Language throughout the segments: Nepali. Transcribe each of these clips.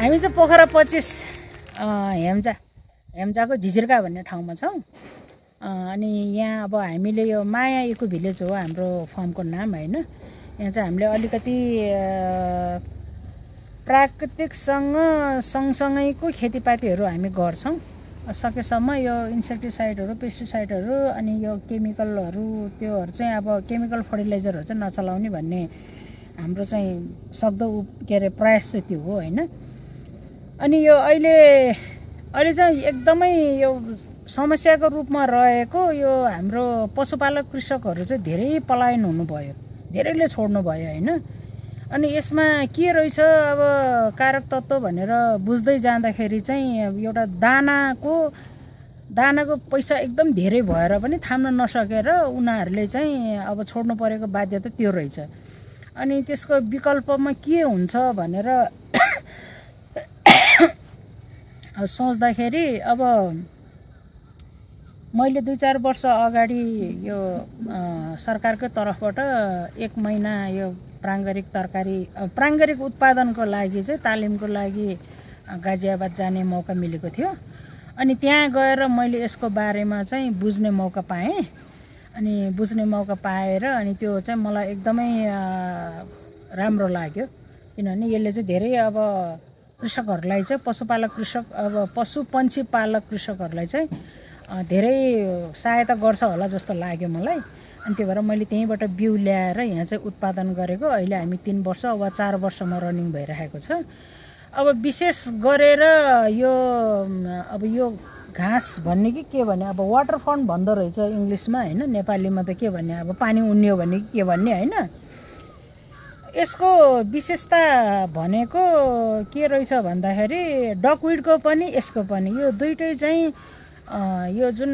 हामी चाहिँ पोखरा 25 हेम्जाको झिझिर्का भन्ने ठाउँमा छौँ। अनि यहाँ अब हामीले यो माया इको भिलेज हो हाम्रो फर्मको नाम हैन। यहाँ चाहिँ हामीले अलिकति प्राकृतिकसँग सँगसँगैको खेतीपातीहरू हामी गर्छौँ। सकेसम्म यो इन्सेक्टिसाइडहरू पेस्टिसाइडहरू अनि यो केमिकलहरू त्योहरू चाहिँ अब केमिकल फर्टिलाइजरहरू चाहिँ नचलाउने भन्ने हाम्रो चाहिँ सक्दो के अरे प्रयास चाहिँ त्यो हो हैन। अनि यो अहिले चाहिँ एकदमै यो समस्याको रूपमा रहेको यो हाम्रो पशुपालक कृषकहरू चाहिँ धेरै पलायन हुनुभयो, धेरैले छोड्नु भयो हैन। अनि यसमा के रहेछ अब कारक तत्त्व भनेर बुझ्दै जाँदाखेरि चाहिँ एउटा दानाको पैसा एकदम धेरै भएर पनि थाम्न नसकेर उनीहरूले चाहिँ अब छोड्नु परेको बाध्यता त्यो रहेछ। अनि त्यसको विकल्पमा के हुन्छ भनेर सोच्दाखेरि अब मैले 2-4 वर्ष अगाडि यो सरकारको तर्फबाट 1 महिना यो प्राङ्गारिक उत्पादनको लागि चाहिँ तालिमको लागि गाजियाबाद जाने मौका मिलेको थियो। अनि त्यहाँ गएर मैले यसको बारेमा चाहिँ बुझ्ने मौका पाएँ। अनि बुझ्ने मौका पाएर अनि त्यो चाहिँ मलाई एकदमै राम्रो लाग्यो। किनभने यसले चाहिँ धेरै अब कृषकहरूलाई चाहिँ पशु पन्छी पालक कृषकहरूलाई चाहिँ धेरै सहायता गर्छ होला जस्तो लाग्यो मलाई। अनि त्यही भएर मैले त्यहीँबाट बिउ ल्याएर यहाँ चाहिँ उत्पादन गरेको अहिले हामी 3 वर्ष वा 4 वर्षमा रनिङ भइरहेको छ। अब विशेष गरेर यो घाँस भन्ने कि के भन्ने अब वाटर फन्ड भन्दो रहेछ इङ्ग्लिसमा हैन, नेपालीमा त के भन्ने अब पानी उन्यो भन्ने के भन्ने हैन। यसको विशेषता भनेको के रहेछ भन्दाखेरि डकविडको पनि यसको पनि यो दुईटै चाहिँ यो जुन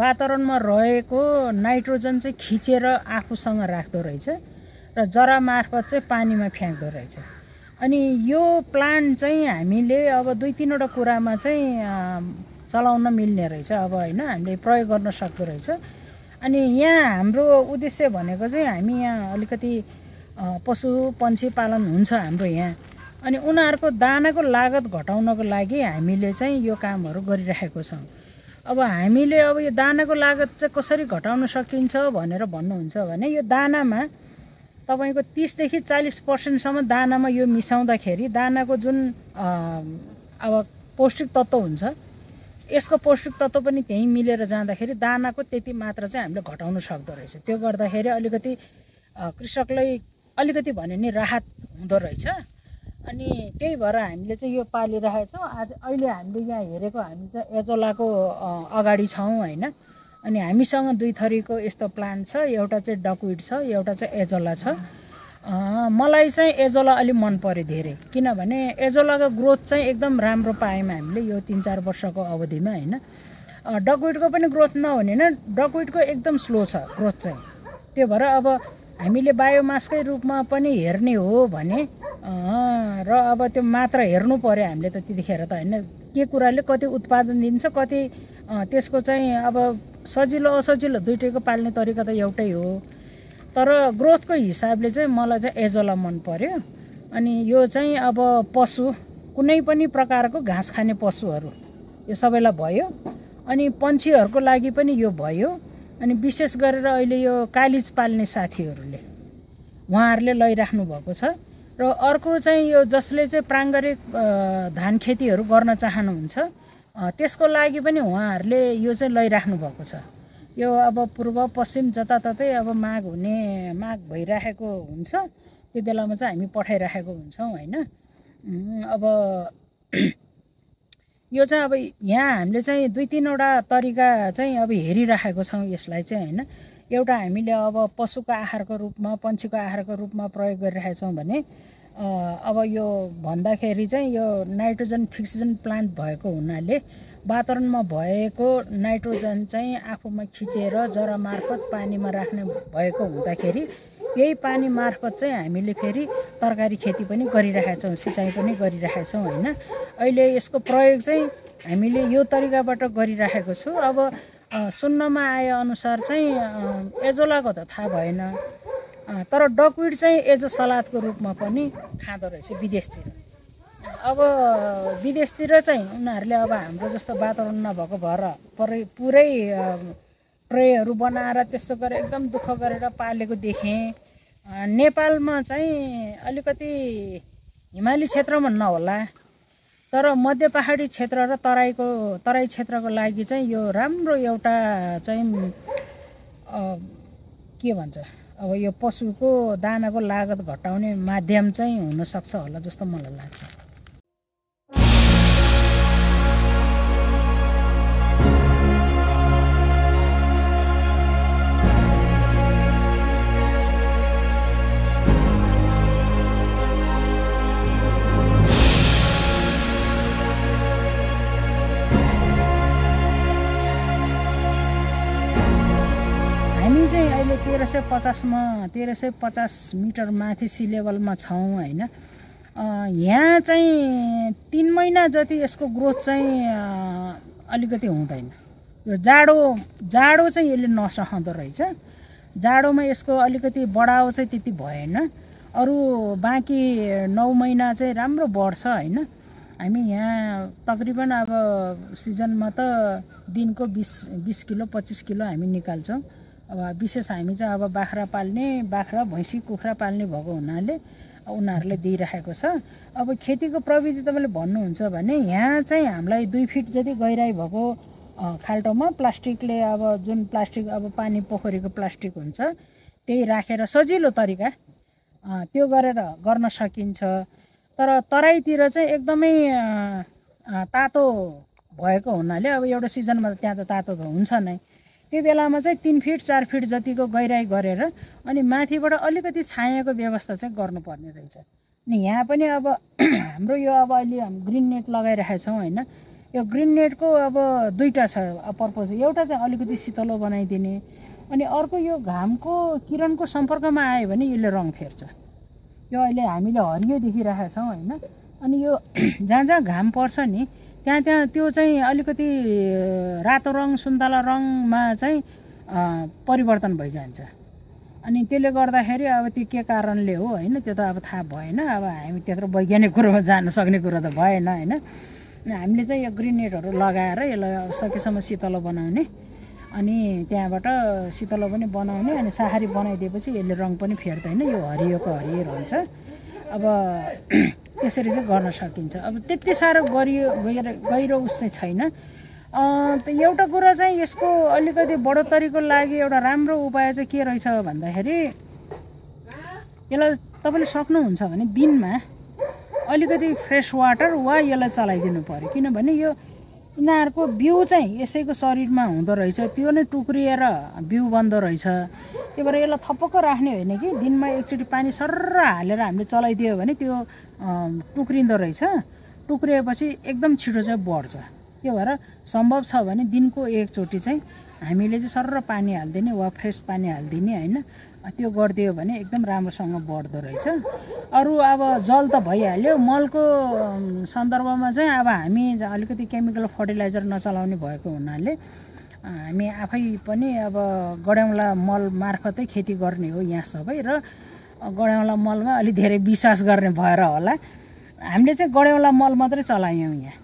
वातावरणमा रहेको नाइट्रोजन चाहिँ खिचेर आफूसँग राख्दो रहेछ र जरा मार्फत चाहिँ पानीमा फ्याँक्दो रहेछ। अनि यो प्लान्ट चाहिँ हामीले अब 2-3 वटा कुरामा चाहिँ चलाउन मिल्ने रहेछ अब हैन, हामीले प्रयोग गर्न सक्दो रहेछ। अनि यहाँ हाम्रो उद्देश्य भनेको चाहिँ हामी यहाँ अलिकति पशु पन्छी पालन हुन्छ हाम्रो यहाँ। अनि उनीहरूको दानाको लागत घटाउनको लागि हामीले चाहिँ यो कामहरू गरिरहेको छौँ। अब हामीले अब यो दानाको लागत चाहिँ कसरी घटाउन सकिन्छ भनेर भन्नुहुन्छ भने यो दानामा तपाईको 30 देखि 40% सम्म दानामा यो मिसाउँदाखेरि दानाको जुन अब पौष्टिक तत्त्व हुन्छ यसको पौष्टिक तत्त्व पनि त्यही मिलेर जाँदाखेरि दानाको त्यति मात्रा चाहिँ हामीले घटाउन सक्दो रहेछ। त्यो गर्दाखेरि अलिकति कृषकलाई अलिकति भने नि राहत हुँदो रहेछ। अनि त्यही भएर हामीले चाहिँ यो पालिरहेका छौँ। अहिले हामीले यहाँ हेरेको हामी चाहिँ एजोलाको अगाडि छौँ हैन। अनि हामीसँग 2 थरीको यस्तो प्लान्ट छ, एउटा चाहिँ डकविड छ, एउटा चाहिँ एजोला छ। मलाई चाहिँ एजोला अलि मन पर्यो धेरै, किनभने एजोलाको ग्रोथ चाहिँ एकदम राम्रो पायौँ हामीले यो 3-4 वर्षको अवधिमा हैन। डकविडको पनि ग्रोथ नहुने हैन, डकविडको एकदम स्लो छ ग्रोथ चाहिँ। त्यो भएर अब हामीले बायोमासकै रूपमा पनि हेर्ने हो भने र अब त्यो मात्र हेर्नु पर्यो हामीले त त्यतिखेर त हैन। के कुराले कति उत्पादन दिन्छ, कति त्यसको चाहिँ अब सजिलो असजिलो दुईटैको पाल्ने तरिका त एउटै हो। तर ग्रोथको हिसाबले चाहिँ मलाई चाहिँ एजोला मन पर्यो। अनि यो चाहिँ अब पशु कुनै पनि प्रकारको घाँस खाने पशुहरू यो सबैलाई भयो। अनि पन्छीहरूको लागि पनि यो भयो। अनि विशेष गरेर अहिले यो कालिज पाल्ने साथीहरूले उहाँहरूले लैराख्नु भएको छ। र अर्को चाहिँ यो जसले चाहिँ प्राङ्गारिक धान खेतीहरू गर्न चाहनुहुन्छ त्यसको लागि पनि उहाँहरूले यो चाहिँ लैराख्नु भएको छ। यो अब पूर्व पश्चिम जताततै अब माग भइरहेको हुन्छ, त्यो बेलामा चाहिँ हामी पठाइराखेको हुन्छौँ हैन। अब यो चाहिँ अब यहाँ हामीले चाहिँ 2-3 वटा तरिका चाहिँ अब हेरिराखेको छौँ यसलाई चाहिँ हैन। एउटा हामीले अब पशुको आहारको रूपमा पन्छीको आहारको रूपमा प्रयोग गरिरहेका छौँ भने अब यो भन्दाखेरि चाहिँ यो नाइट्रोजन फिक्सेसन प्लान्ट भएको हुनाले वातावरणमा भएको नाइट्रोजन चाहिँ आफूमा खिचेर जरा मार्फत पानीमा राख्ने भएको हुँदाखेरि यही पानी मार्फत चाहिँ हामीले फेरि तरकारी खेती पनि गरिरहेका छौँ, सिँचाइ पनि गरिरहेका छौँ हैन। अहिले यसको प्रयोग चाहिँ हामीले यो तरिकाबाट गरिरहेको छु। अब सुन्नमा आए अनुसार चाहिँ एजोलाको त थाहा भएन, तर डकविड चाहिँ एज अ सलादको रूपमा पनि खाँदो रहेछ विदेशतिर। अब विदेशतिर चाहिँ उनीहरूले अब हाम्रो जस्तो वातावरण नभएको भएर पुरै ट्रेहरू बनाएर त्यस्तो गरेर एकदम दुःख गरेर पालेको देखेँ। नेपालमा चाहिँ अलिकति हिमाली क्षेत्रमा नहोला, तर मध्य पहाडी क्षेत्र र तराई क्षेत्रको लागि चाहिँ यो राम्रो एउटा चाहिँ के भन्छ अब यो पशुको दानाको लागत घटाउने माध्यम चाहिँ हुनसक्छ होला जस्तो मलाई लाग्छ। हामी चाहिँ अहिले 1350 मिटर माथि सी लेभलमा छौँ होइन। यहाँ चाहिँ 3 महिना जति यसको ग्रोथ चाहिँ अलिकति हुँदैन। यो जाडो चाहिँ यसले नसहँदो रहेछ। जाडोमा यसको अलिकति बढाउ चाहिँ त्यति भएन। अरू बाँकी 9 महिना चाहिँ राम्रो बढ्छ होइन। हामी यहाँ तकरिबन अब सिजनमा त दिनको 20 किलो 25 किलो हामी निकाल्छौँ। अब विशेष हामी चाहिँ अब बाख्रा भैँसी कुखुरा पाल्ने भएको हुनाले उनीहरूले दिइराखेको छ। अब खेतीको प्रविधि तपाईँले भन्नुहुन्छ भने यहाँ चाहिँ हामीलाई 2 फिट जति गहिराई भएको खाल्टोमा प्लास्टिकले अब जुन प्लास्टिक अब पानी पोखरीको प्लास्टिक हुन्छ त्यही राखेर सजिलो तरिका त्यो गरेर गर्न सकिन्छ। तर तराईतिर चाहिँ एकदमै तातो भएको हुनाले अब एउटा सिजनमा त्यहाँ त तातो त हुन्छ नै। त्यो बेलामा चाहिँ 3 फिट 4 फिट जतिको गहिराई गरेर अनि माथिबाट अलिकति छायाको व्यवस्था चाहिँ गर्नुपर्ने रहेछ। अनि यहाँ पनि अब हाम्रो यो अब अहिले हामी ग्रिन नेट लगाइरहेका छौँ होइन। यो ग्रिन नेटको अब 2टा छ पर्पज। एउटा चाहिँ अलिकति शीतलो बनाइदिने, अनि अर्को यो घामको किरणको सम्पर्कमा आयो भने यसले रङ फेर्छ। यो अहिले हामीले हरियो देखिरहेका छौँ होइन। अनि यो जहाँ जहाँ घाम पर्छ नि त्यहाँ त्यो चाहिँ अलिकति रातो रङ सुन्तला रङमा चाहिँ परिवर्तन भइजान्छ। अनि त्यसले गर्दाखेरि अब त्यो के कारणले हो होइन त्यो त अब थाहा भएन। अब हामी त्यत्रो वैज्ञानिक कुरोमा जान सक्ने कुरो त भएन होइन। हामीले चाहिँ यो ग्रिन नेटहरू लगाएर यसलाई सकेसम्म शीतलो बनाउने, अनि त्यहाँबाट शीतलो पनि बनाउने, अनि सहारी बनाइदिएपछि यसले रङ पनि फेर्दैन, यो हरियोको हरियो रहन्छ। अब त्यसरी चाहिँ गर्न सकिन्छ। अब त्यति साह्रो गहिरो उस चाहिँ छैन। एउटा कुरा चाहिँ यसको अलिकति बढोत्तरीको लागि एउटा राम्रो उपाय चाहिँ के रहेछ भन्दाखेरि यसलाई तपाईँले सक्नुहुन्छ भने दिनमा अलिकति फ्रेस वाटर वा यसलाई चलाइदिनु पर्यो। किनभने यो यिनीहरूको बिउ चाहिँ यसैको शरीरमा हुँदो रहेछ, त्यो नै टुक्रिएर बिउ बन्दो रहेछ। त्यही भएर यसलाई थपक्क राख्ने होइन कि दिनमा एकचोटि पानी सर्र हालेर हामीले चलाइदियो भने त्यो टुक्रिँदो रहेछ। टुक्रिएपछि एकदम छिटो चाहिँ बढ्छ। त्यो भएर सम्भव छ भने दिनको एकचोटि चाहिँ हामीले चाहिँ सर्र पानी हालिदिने वा फ्रेस पानी हालिदिने होइन। त्यो गरिदियो भने एकदम राम्रोसँग बढ्दो रहेछ। अरू अब जल त भइहाल्यो। मलको सन्दर्भमा चाहिँ अब हामी अलिकति केमिकल फर्टिलाइजर नचलाउने भएको हुनाले हामी आफै पनि अब गड्याउँला मल मार्फतै खेती गर्ने हो यहाँ सबै। र गड्याउँला मलमा अलि धेरै विश्वास गर्ने भएर होला हामीले चाहिँ गड्याउँला मल मात्रै चलायौँ। यहाँ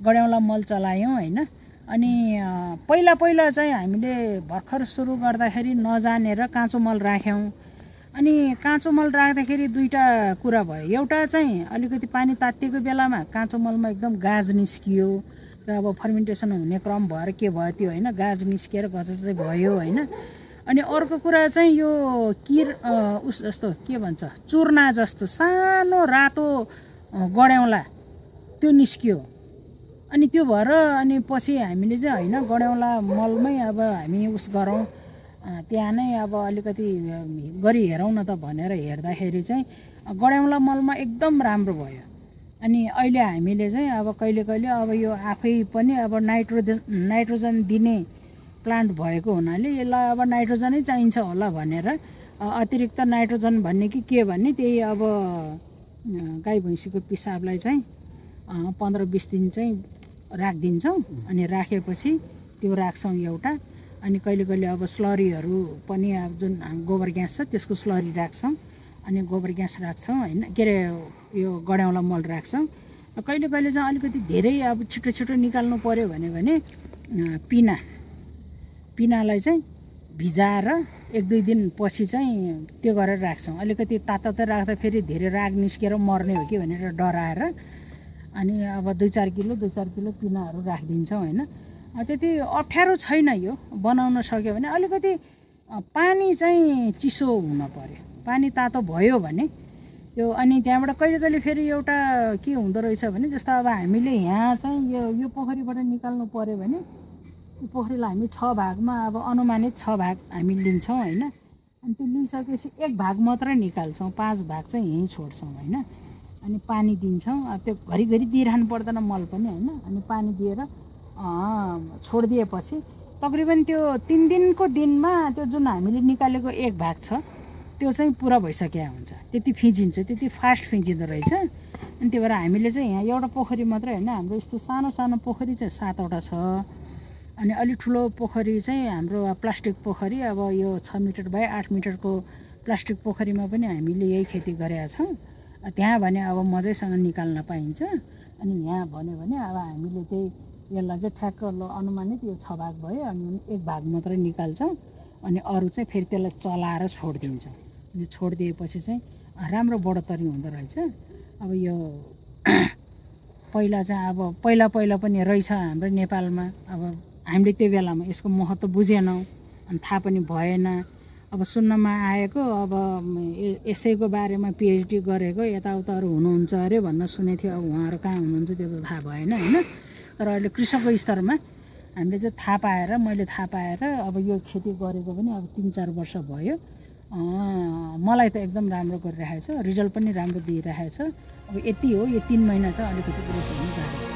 गड्याउँला मल चलायौँ होइन। अनि पहिला चाहिँ हामीले भर्खर सुरु गर्दाखेरि नजानेर काँचो मल राख्यौँ। अनि काँचो मल राख्दाखेरि 2टा कुरा भयो। एउटा चाहिँ अलिकति पानी तातिएको बेलामा काँचो मलमा एकदम गाज निस्कियो, अब फर्मेन्टेसन हुने क्रम भएर के भयो त्यो होइन, गाज निस्किएर गजस चाहिँ भयो होइन। अनि अर्को कुरा चाहिँ यो उस जस्तो के भन्छ चूर्ना जस्तो सानो रातो गड्याउँला त्यो निस्कियो। अनि त्यो भएर अनि पछि हामीले चाहिँ होइन गड्याउँला मलमै अब हामी उस गरौँ, त्यहाँ नै अब अलिकति गरी हेरौँ न त भनेर हेर्दाखेरि चाहिँ गड्याउँला मलमा एकदम राम्रो भयो। अनि अहिले हामीले चाहिँ अब कहिले अब यो आफै पनि अब नाइट्रोजन दिने प्लान्ट भएको हुनाले यसलाई अब नाइट्रोजनै चाहिन्छ होला भनेर अतिरिक्त नाइट्रोजन भन्ने कि के भन्ने त्यही अब गाई भैँसीको पिसाबलाई चाहिँ 15-20 दिन चाहिँ राखिदिन्छौँ। अनि राखेपछि त्यो राख्छौँ एउटा। अनि कहिले अब स्लरीहरू पनि अब जुन गोबर ग्यास छ त्यसको स्लरी राख्छौँ। अनि गोबर ग्यास राख्छौँ होइन, के अरे यो गड्याउँला मल राख्छौँ। कहिले कहिले चाहिँ अलिकति धेरै अब छिटो छिटो निकाल्नु पर्यो भने पिनालाई चाहिँ भिजाएर 1-2 दिन पछि चाहिँ त्यो गरेर राख्छौँ। अलिकति तातो राख्दा फेरि धेरै राग निस्केर मर्ने हो कि भनेर डराएर अनि अब 2-4 किलो पिनाहरू राखिदिन्छौँ होइन। त्यति अप्ठ्यारो छैन यो बनाउन सक्यो भने। अलिकति पानी चाहिँ चिसो हुन पर्यो, पानी तातो भयो भने त्यो। अनि त्यहाँबाट कहिले कहिले फेरि एउटा के हुँदो रहेछ भने जस्तो अब हामीले यहाँ चाहिँ यो पोखरीबाट निकाल्नु पर्यो भने यो पोखरीलाई हामी 6 भागमा अब अनुमानित 6 भाग हामी लिन्छौँ होइन। अनि त्यो लिइसकेपछि 1 भाग मात्रै निकाल्छौँ, 5 भाग चाहिँ यहीँ छोड्छौँ होइन। अनि पानी दिन्छौँ। अब त्यो घरिघरि दिइरहनु पर्दैन मल पनि होइन। अनि पानी दिएर छोडिदिएपछि तकरिबन त्यो 3 दिनको दिनमा त्यो जुन हामीले निकालेको 1 भाग छ त्यो चाहिँ पुरा भइसक्यो हुन्छ। त्यति फिँजिन्छ, त्यति फास्ट फिँजिँदो रहेछ। अनि त्यही भएर हामीले चाहिँ यहाँ एउटा पोखरी मात्रै होइन, हाम्रो यस्तो सानो सानो पोखरी चाहिँ 7वटा छ। अनि अलि ठुलो पोखरी चाहिँ हाम्रो प्लास्टिक पोखरी, अब यो 6 मिटर बाई 8 मिटरको प्लास्टिक पोखरीमा पनि हामीले यही खेती गरेका छौँ। त्यहाँ भने अब मजैसँग निकाल्न पाइन्छ। अनि यहाँ भन्यो भने अब हामीले त्यही यसलाई चाहिँ ठ्याक्क अनुमानित यो 6 भाग भयो, अनि 1 भाग मात्रै निकाल्छौँ। अनि अरू चाहिँ फेरि त्यसलाई चलाएर छोडिदिन्छौँ। यो छोडिदिएपछि चाहिँ राम्रो बढोत्तरी हुँदो रहेछ। अब यो पहिला चाहिँ अब पहिला पनि रहेछ हाम्रो नेपालमा। अब हामीले त्यो बेलामा यसको महत्त्व बुझेनौँ, अनि थाहा पनि भएन। अब सुन्नमा आएको अब यसैको बारेमा PhD गरेको यताउताहरू हुनुहुन्छ अरे भन्न सुनेको थियो। अब उहाँहरू कहाँ हुनुहुन्छ त्यो त थाहा भएन होइन। तर अहिले कृषकको स्तरमा हामीले चाहिँ थाहा पाएर, मैले थाहा पाएर अब यो खेती गरेको पनि अब 3-4 वर्ष भयो। मलाई त एकदम राम्रो गरिरहेछ, रिजल्ट पनि राम्रो दिइरहेछ। अब यति हो, यो 3 महिना चाहिँ अलिकति ग्रोथ हुनु गाह्रो।